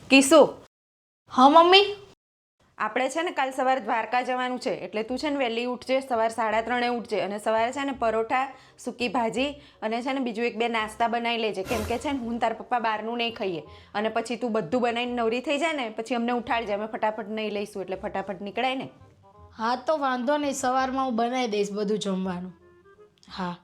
કિસુ, હા મમ્મી. આપણે છે ને કાલ સવારે દ્વારકા જવાનું છે, એટલે તું છે ને વહેલી ઉઠજે, સવારે 3:30 ઉઠજે અને સવારે છે ને પરોઠા, સૂકી ભાજી અને છે ને બીજું 1-2 નાસ્તા બનાવી લેજે, કેમ કે છે ને હું તાર પપ્પા બહારનું નહીં ખાઈએ. અને પછી તું બધું બનાવીને નવરી થઈ જાય ને પછી અમને ઉઠાડજે, અમે ફટાફટ નહીં લઈશું એટલે ફટાફટ નીકળાય ને. હા તો વાંધો નહીં, સવારમાં હું બનાવી દઈશ બધું જમવાનું. હા.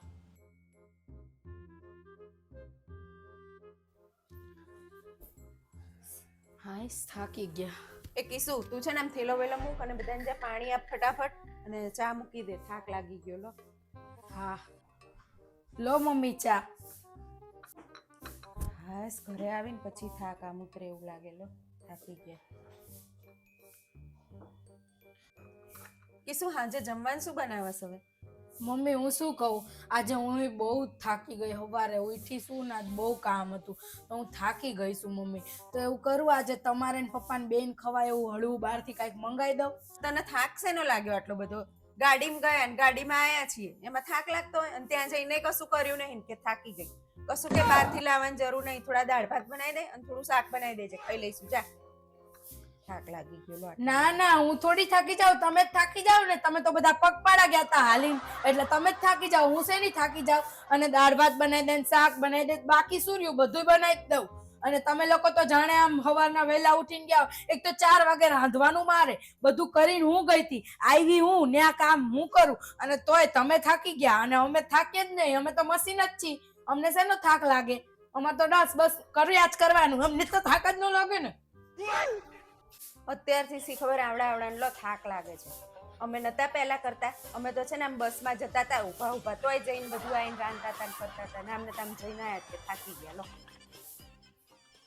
હા થાકી ગયા. એ કિસુ, તું છે ને આમ થેલો વેલો મૂક અને બધાને જ્યાં પાણી આપ ફટાફટ, અને ચા મૂકી દે, થાક લાગી ગયો લો. હા લો મમ્મી ચા. હાસ, ઘરે આવીને પછી થાક આમ ઉતરે એવું લાગે લો, થાકી ગયા. કિસુ, હાજે જમવાનું શું બનાવસ હવે? મમ્મી હું શું કહું, આજે હું બહુ થાકી ગઈ. સવારે ઉઠી શું ને બહુ કામ હતું તો હું થાકી ગઈ છું મમ્મી. તો એવું કરું, આજે તમારે ને પપ્પાને બેન ખવાય એવું હળવું બહારથી કાંઈક મંગાવી દઉં. તને થાક શેનો લાગ્યો આટલો બધો? ગાડીમાં ગયા ને ગાડીમાં આવ્યા છીએ, એમાં થાક લાગતો હોય? અને ત્યાં જઈને કશું કર્યું નહીં કે થાકી ગઈ? કશું કે બહારથી લાવવાની જરૂર નહીં, થોડા દાળ ભાત બનાવી દે અને થોડું શાક બનાવી દેજે, ખાઈ લઈશું. જા, થાક લાગી ગયો લો. ના ના, હું થોડી થાકી જાઉં, તમે જ થાકી જાવ ને. તમે તો બધા પગપાળા ગયા હતા હાલીને, એટલે તમે જ થાકી જાવ, હું શેની થાકી જાઉં. અને દાળ ભાત બનાવી દે, શાક બનાવી દે, બાકી શું રહ્યું બધું બનાવી દઉં. અને તમે લોકો તો જાણે આમ સવારના વહેલા ઉઠીને ગયા. એક તો 4 વાગે રાંધવાનું મારે, બધું કરીને હું ગઈ હતી, આવી હું ને આ કામ હું કરું, અને તોય તમે થાકી ગયા. અને અમે થાકીએ જ નહીં, અમે તો મશીન જ છીએ, અમને શેનો થાક લાગે? અમારે તો બસ કર્યા જ કરવાનું, અમને તો થાક જ ન લાગે ને. અત્યારથી શી ખબર આવડાને લો થાક લાગે છે. અમે નતા પહેલા કરતા, અમે તો છે ને આમ બસમાં જતા હતા ઊભા ઊભા, તોય જઈને બધું આવીને રાંધતા હતા કરતા હતા, ને અમને તો આમ જઈને આવ્યા કે થાકી ગયા લો.